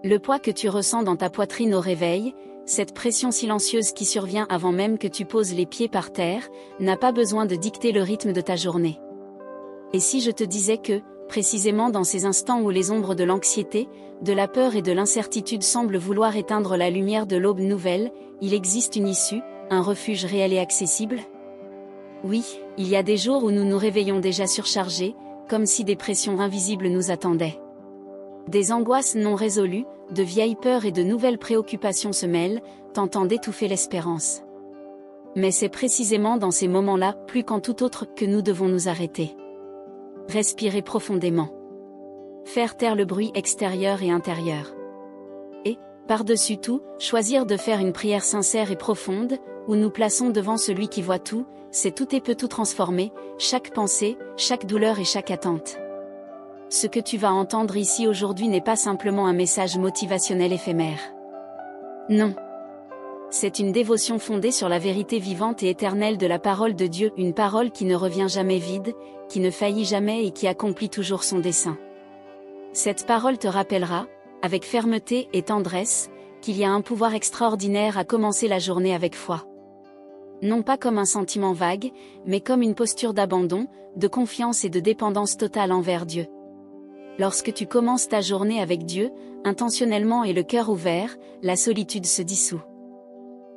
Le poids que tu ressens dans ta poitrine au réveil, cette pression silencieuse qui survient avant même que tu poses les pieds par terre, n'a pas besoin de dicter le rythme de ta journée. Et si je te disais que, précisément dans ces instants où les ombres de l'anxiété, de la peur et de l'incertitude semblent vouloir éteindre la lumière de l'aube nouvelle, il existe une issue, un refuge réel et accessible? Oui, il y a des jours où nous nous réveillons déjà surchargés, comme si des pressions invisibles nous attendaient. Des angoisses non résolues, de vieilles peurs et de nouvelles préoccupations se mêlent, tentant d'étouffer l'espérance. Mais c'est précisément dans ces moments-là, plus qu'en tout autre, que nous devons nous arrêter. Respirer profondément. Faire taire le bruit extérieur et intérieur. Et, par-dessus tout, choisir de faire une prière sincère et profonde, où nous plaçons devant celui qui voit tout, sait tout et peut tout transformer, chaque pensée, chaque douleur et chaque attente. Ce que tu vas entendre ici aujourd'hui n'est pas simplement un message motivationnel éphémère. Non. C'est une dévotion fondée sur la vérité vivante et éternelle de la parole de Dieu, une parole qui ne revient jamais vide, qui ne faillit jamais et qui accomplit toujours son dessein. Cette parole te rappellera, avec fermeté et tendresse, qu'il y a un pouvoir extraordinaire à commencer la journée avec foi. Non pas comme un sentiment vague, mais comme une posture d'abandon, de confiance et de dépendance totale envers Dieu. Lorsque tu commences ta journée avec Dieu, intentionnellement et le cœur ouvert, la solitude se dissout.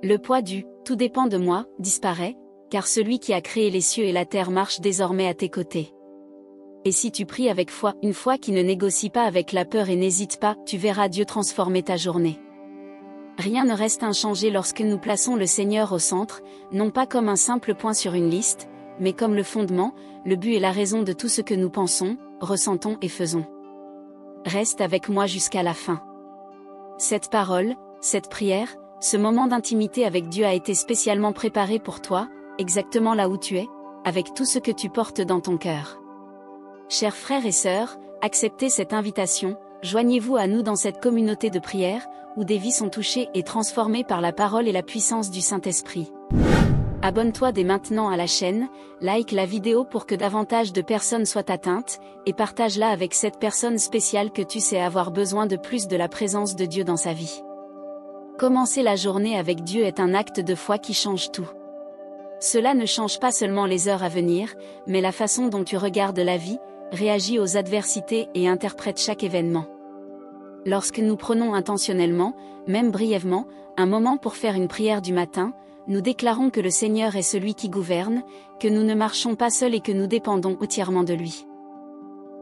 Le poids du « tout dépend de moi » disparaît, car celui qui a créé les cieux et la terre marche désormais à tes côtés. Et si tu pries avec foi, une foi qui ne négocie pas avec la peur et n'hésite pas, tu verras Dieu transformer ta journée. Rien ne reste inchangé lorsque nous plaçons le Seigneur au centre, non pas comme un simple point sur une liste, mais comme le fondement, le but et la raison de tout ce que nous pensons, ressentons et faisons. Reste avec moi jusqu'à la fin. Cette parole, cette prière, ce moment d'intimité avec Dieu a été spécialement préparé pour toi, exactement là où tu es, avec tout ce que tu portes dans ton cœur. Chers frères et sœurs, acceptez cette invitation, joignez-vous à nous dans cette communauté de prière, où des vies sont touchées et transformées par la parole et la puissance du Saint-Esprit. Abonne-toi dès maintenant à la chaîne, like la vidéo pour que davantage de personnes soient atteintes, et partage-la avec cette personne spéciale que tu sais avoir besoin de plus de la présence de Dieu dans sa vie. Commencer la journée avec Dieu est un acte de foi qui change tout. Cela ne change pas seulement les heures à venir, mais la façon dont tu regardes la vie, réagis aux adversités et interprètes chaque événement. Lorsque nous prenons intentionnellement, même brièvement, un moment pour faire une prière du matin, nous déclarons que le Seigneur est celui qui gouverne, que nous ne marchons pas seuls et que nous dépendons entièrement de lui.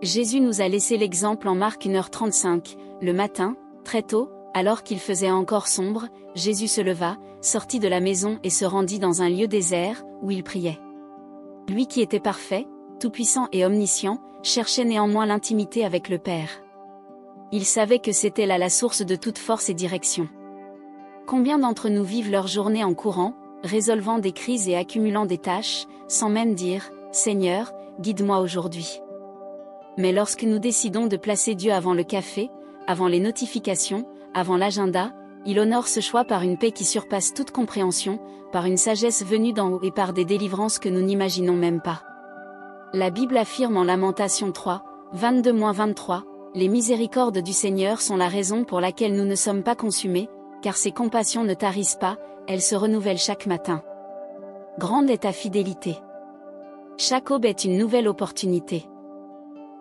Jésus nous a laissé l'exemple en Marc 1h35, le matin, très tôt, alors qu'il faisait encore sombre, Jésus se leva, sortit de la maison et se rendit dans un lieu désert, où il priait. Lui qui était parfait, tout-puissant et omniscient, cherchait néanmoins l'intimité avec le Père. Il savait que c'était là la source de toute force et direction. Combien d'entre nous vivent leur journée en courant, résolvant des crises et accumulant des tâches, sans même dire « Seigneur, guide-moi aujourd'hui ». Mais lorsque nous décidons de placer Dieu avant le café, avant les notifications, avant l'agenda, il honore ce choix par une paix qui surpasse toute compréhension, par une sagesse venue d'en haut et par des délivrances que nous n'imaginons même pas. La Bible affirme en Lamentations 3, 22-23, « Les miséricordes du Seigneur sont la raison pour laquelle nous ne sommes pas consumés, car ses compassions ne tarissent pas, elles se renouvellent chaque matin. Grande est ta fidélité. Chaque aube est une nouvelle opportunité.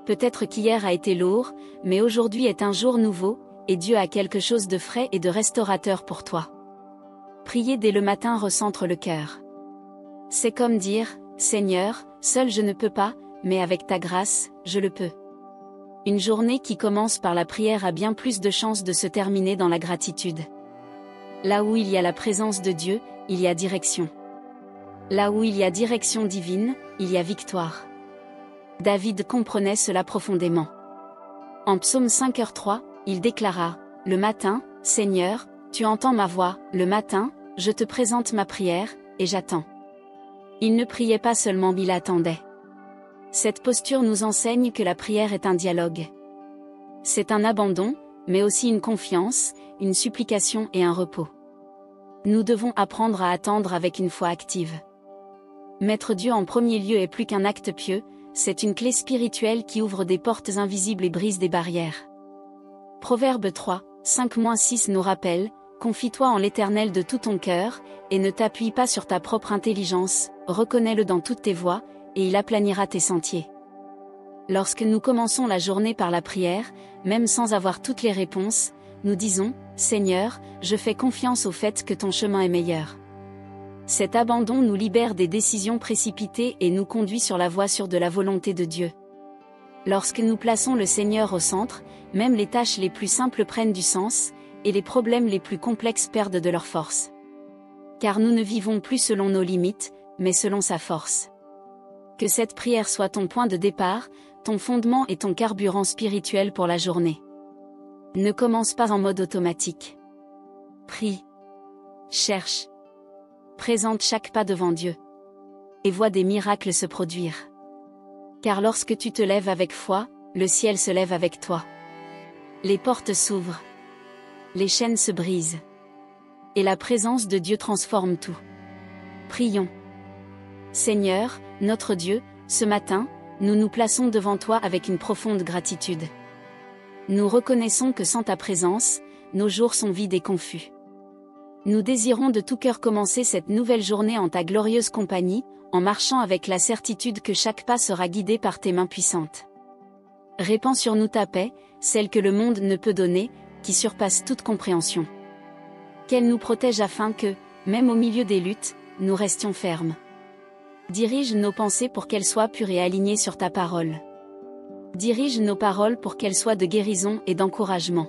Peut-être qu'hier a été lourd, mais aujourd'hui est un jour nouveau, et Dieu a quelque chose de frais et de restaurateur pour toi. Prier dès le matin recentre le cœur. C'est comme dire, Seigneur, seul je ne peux pas, mais avec ta grâce, je le peux. Une journée qui commence par la prière a bien plus de chances de se terminer dans la gratitude. Là où il y a la présence de Dieu, il y a direction. Là où il y a direction divine, il y a victoire. David comprenait cela profondément. En Psaume 5h3, il déclara, « Le matin, Seigneur, tu entends ma voix, le matin, je te présente ma prière, et j'attends. » Il ne priait pas seulement, il attendait. Cette posture nous enseigne que la prière est un dialogue. C'est un abandon, mais aussi une confiance, une supplication et un repos. Nous devons apprendre à attendre avec une foi active. Mettre Dieu en premier lieu est plus qu'un acte pieux, c'est une clé spirituelle qui ouvre des portes invisibles et brise des barrières. Proverbe 3, 5-6 nous rappelle, confie-toi en l'Éternel de tout ton cœur, et ne t'appuie pas sur ta propre intelligence, reconnais-le dans toutes tes voies, et il aplanira tes sentiers. Lorsque nous commençons la journée par la prière, même sans avoir toutes les réponses, nous disons, Seigneur, je fais confiance au fait que ton chemin est meilleur. Cet abandon nous libère des décisions précipitées et nous conduit sur la voie sûre de la volonté de Dieu. Lorsque nous plaçons le Seigneur au centre, même les tâches les plus simples prennent du sens, et les problèmes les plus complexes perdent de leur force. Car nous ne vivons plus selon nos limites, mais selon sa force. Que cette prière soit ton point de départ, ton fondement et ton carburant spirituel pour la journée. Ne commence pas en mode automatique. Prie. Cherche. Présente chaque pas devant Dieu. Et vois des miracles se produire. Car lorsque tu te lèves avec foi, le ciel se lève avec toi. Les portes s'ouvrent. Les chaînes se brisent. Et la présence de Dieu transforme tout. Prions. Seigneur, notre Dieu, ce matin, nous nous plaçons devant toi avec une profonde gratitude. Nous reconnaissons que sans ta présence, nos jours sont vides et confus. Nous désirons de tout cœur commencer cette nouvelle journée en ta glorieuse compagnie, en marchant avec la certitude que chaque pas sera guidé par tes mains puissantes. Répands sur nous ta paix, celle que le monde ne peut donner, qui surpasse toute compréhension. Qu'elle nous protège afin que, même au milieu des luttes, nous restions fermes. Dirige nos pensées pour qu'elles soient pures et alignées sur ta parole. Dirige nos paroles pour qu'elles soient de guérison et d'encouragement.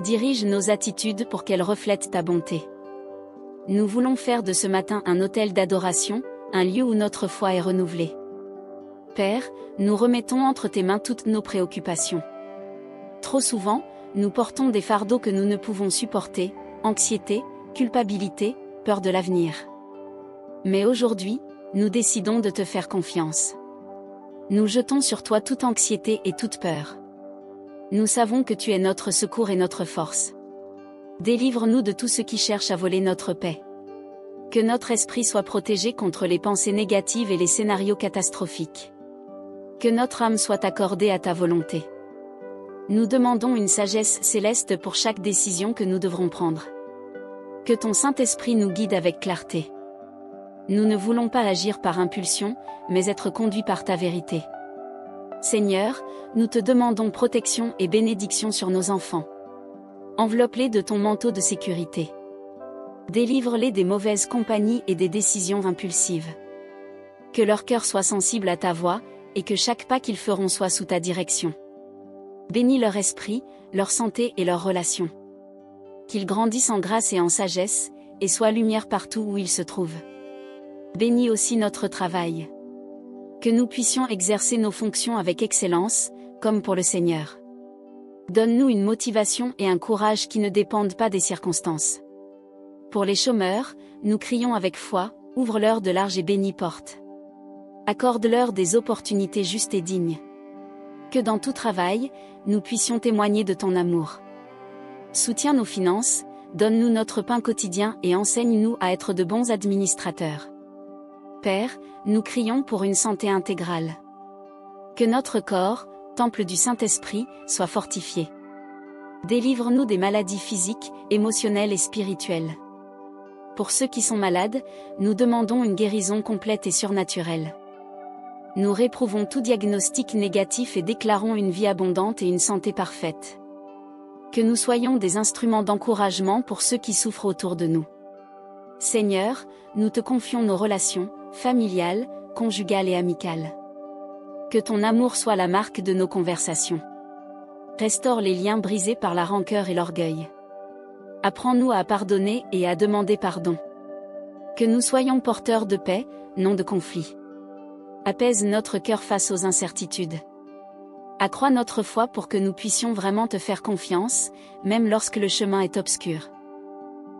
Dirige nos attitudes pour qu'elles reflètent ta bonté. Nous voulons faire de ce matin un autel d'adoration, un lieu où notre foi est renouvelée. Père, nous remettons entre tes mains toutes nos préoccupations. Trop souvent, nous portons des fardeaux que nous ne pouvons supporter, anxiété, culpabilité, peur de l'avenir. Mais aujourd'hui, nous décidons de te faire confiance. Nous jetons sur toi toute anxiété et toute peur. Nous savons que tu es notre secours et notre force. Délivre-nous de tout ce qui cherche à voler notre paix. Que notre esprit soit protégé contre les pensées négatives et les scénarios catastrophiques. Que notre âme soit accordée à ta volonté. Nous demandons une sagesse céleste pour chaque décision que nous devrons prendre. Que ton Saint-Esprit nous guide avec clarté. Nous ne voulons pas agir par impulsion, mais être conduits par ta vérité. Seigneur, nous te demandons protection et bénédiction sur nos enfants. Enveloppe-les de ton manteau de sécurité. Délivre-les des mauvaises compagnies et des décisions impulsives. Que leur cœur soit sensible à ta voix, et que chaque pas qu'ils feront soit sous ta direction. Bénis leur esprit, leur santé et leurs relations. Qu'ils grandissent en grâce et en sagesse, et soient lumière partout où ils se trouvent. Bénis aussi notre travail. Que nous puissions exercer nos fonctions avec excellence, comme pour le Seigneur. Donne-nous une motivation et un courage qui ne dépendent pas des circonstances. Pour les chômeurs, nous crions avec foi, ouvre-leur de larges et bénies portes. Accorde-leur des opportunités justes et dignes. Que dans tout travail, nous puissions témoigner de ton amour. Soutiens nos finances, donne-nous notre pain quotidien et enseigne-nous à être de bons administrateurs. Père, nous crions pour une santé intégrale. Que notre corps, temple du Saint-Esprit, soit fortifié. Délivre-nous des maladies physiques, émotionnelles et spirituelles. Pour ceux qui sont malades, nous demandons une guérison complète et surnaturelle. Nous réprouvons tout diagnostic négatif et déclarons une vie abondante et une santé parfaite. Que nous soyons des instruments d'encouragement pour ceux qui souffrent autour de nous. Seigneur, nous te confions nos relations, familiales, conjugales et amicales. Que ton amour soit la marque de nos conversations. Restaure les liens brisés par la rancœur et l'orgueil. Apprends-nous à pardonner et à demander pardon. Que nous soyons porteurs de paix, non de conflit. Apaise notre cœur face aux incertitudes. Accrois notre foi pour que nous puissions vraiment te faire confiance, même lorsque le chemin est obscur.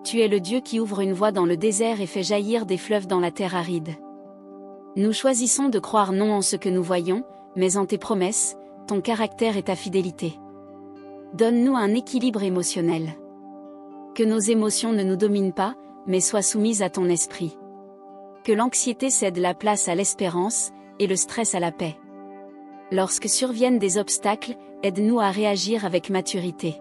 Tu es le Dieu qui ouvre une voie dans le désert et fait jaillir des fleuves dans la terre aride. Nous choisissons de croire non en ce que nous voyons, mais en tes promesses, ton caractère et ta fidélité. Donne-nous un équilibre émotionnel. Que nos émotions ne nous dominent pas, mais soient soumises à ton esprit. Que l'anxiété cède la place à l'espérance, et le stress à la paix. Lorsque surviennent des obstacles, aide-nous à réagir avec maturité.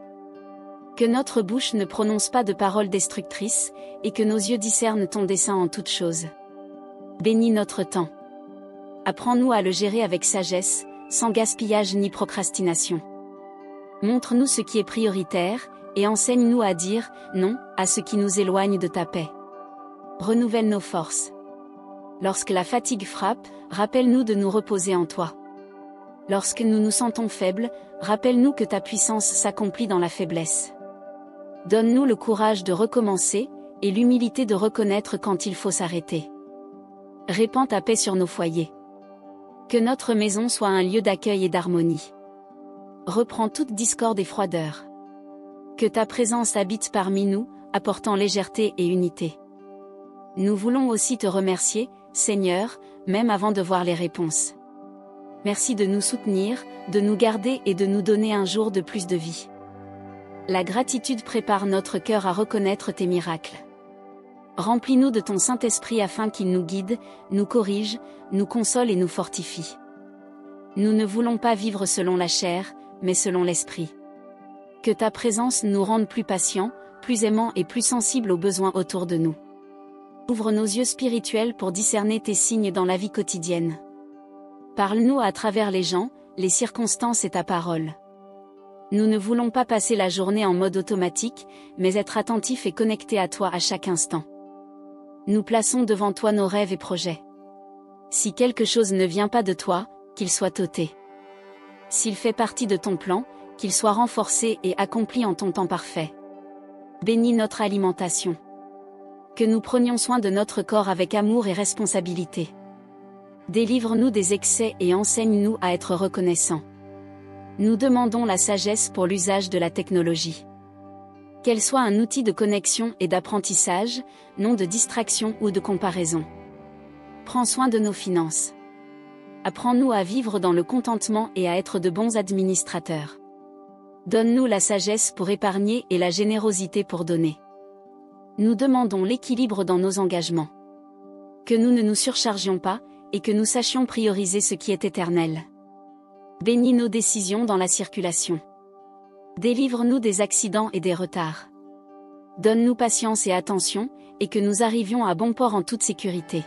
Que notre bouche ne prononce pas de paroles destructrices, et que nos yeux discernent ton dessein en toutes choses. Bénis notre temps. Apprends-nous à le gérer avec sagesse, sans gaspillage ni procrastination. Montre-nous ce qui est prioritaire, et enseigne-nous à dire « non » à ce qui nous éloigne de ta paix. Renouvelle nos forces. Lorsque la fatigue frappe, rappelle-nous de nous reposer en toi. Lorsque nous nous sentons faibles, rappelle-nous que ta puissance s'accomplit dans la faiblesse. Donne-nous le courage de recommencer, et l'humilité de reconnaître quand il faut s'arrêter. Répands ta paix sur nos foyers. Que notre maison soit un lieu d'accueil et d'harmonie. Reprends toute discorde et froideur. Que ta présence habite parmi nous, apportant légèreté et unité. Nous voulons aussi te remercier, Seigneur, même avant de voir les réponses. Merci de nous soutenir, de nous garder et de nous donner un jour de plus de vie. La gratitude prépare notre cœur à reconnaître tes miracles. Remplis-nous de ton Saint-Esprit afin qu'il nous guide, nous corrige, nous console et nous fortifie. Nous ne voulons pas vivre selon la chair, mais selon l'Esprit. Que ta présence nous rende plus patients, plus aimants et plus sensibles aux besoins autour de nous. Ouvre nos yeux spirituels pour discerner tes signes dans la vie quotidienne. Parle-nous à travers les gens, les circonstances et ta parole. Nous ne voulons pas passer la journée en mode automatique, mais être attentifs et connectés à toi à chaque instant. Nous plaçons devant toi nos rêves et projets. Si quelque chose ne vient pas de toi, qu'il soit ôté. S'il fait partie de ton plan, qu'il soit renforcé et accompli en ton temps parfait. Bénis notre alimentation. Que nous prenions soin de notre corps avec amour et responsabilité. Délivre-nous des excès et enseigne-nous à être reconnaissants. Nous demandons la sagesse pour l'usage de la technologie. Qu'elle soit un outil de connexion et d'apprentissage, non de distraction ou de comparaison. Prends soin de nos finances. Apprends-nous à vivre dans le contentement et à être de bons administrateurs. Donne-nous la sagesse pour épargner et la générosité pour donner. Nous demandons l'équilibre dans nos engagements. Que nous ne nous surchargions pas, et que nous sachions prioriser ce qui est éternel. Bénis nos décisions dans la circulation. Délivre-nous des accidents et des retards. Donne-nous patience et attention, et que nous arrivions à bon port en toute sécurité.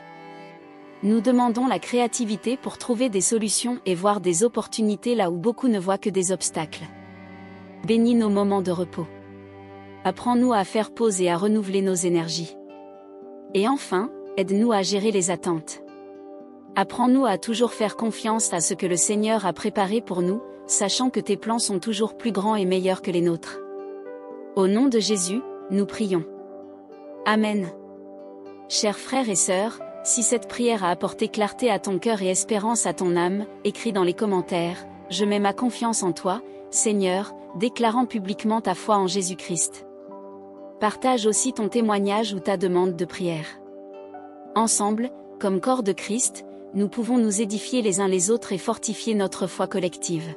Nous demandons la créativité pour trouver des solutions et voir des opportunités là où beaucoup ne voient que des obstacles. Bénis nos moments de repos. Apprends-nous à faire pause et à renouveler nos énergies. Et enfin, aide-nous à gérer les attentes. Apprends-nous à toujours faire confiance à ce que le Seigneur a préparé pour nous, sachant que tes plans sont toujours plus grands et meilleurs que les nôtres. Au nom de Jésus, nous prions. Amen. Chers frères et sœurs, si cette prière a apporté clarté à ton cœur et espérance à ton âme, écris dans les commentaires « Je mets ma confiance en toi, Seigneur », déclarant publiquement ta foi en Jésus-Christ. Partage aussi ton témoignage ou ta demande de prière. Ensemble, comme corps de Christ, nous pouvons nous édifier les uns les autres et fortifier notre foi collective.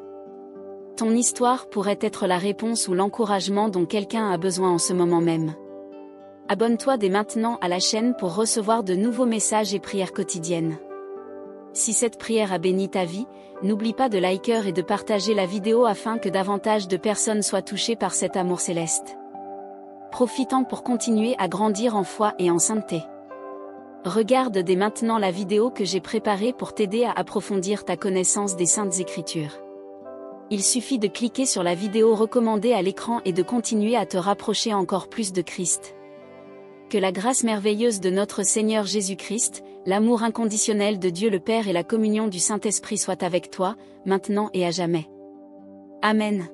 Ton histoire pourrait être la réponse ou l'encouragement dont quelqu'un a besoin en ce moment même. Abonne-toi dès maintenant à la chaîne pour recevoir de nouveaux messages et prières quotidiennes. Si cette prière a béni ta vie, n'oublie pas de liker et de partager la vidéo afin que davantage de personnes soient touchées par cet amour céleste. Profitant pour continuer à grandir en foi et en sainteté. Regarde dès maintenant la vidéo que j'ai préparée pour t'aider à approfondir ta connaissance des Saintes Écritures. Il suffit de cliquer sur la vidéo recommandée à l'écran et de continuer à te rapprocher encore plus de Christ. Que la grâce merveilleuse de notre Seigneur Jésus-Christ, l'amour inconditionnel de Dieu le Père et la communion du Saint-Esprit soient avec toi, maintenant et à jamais. Amen.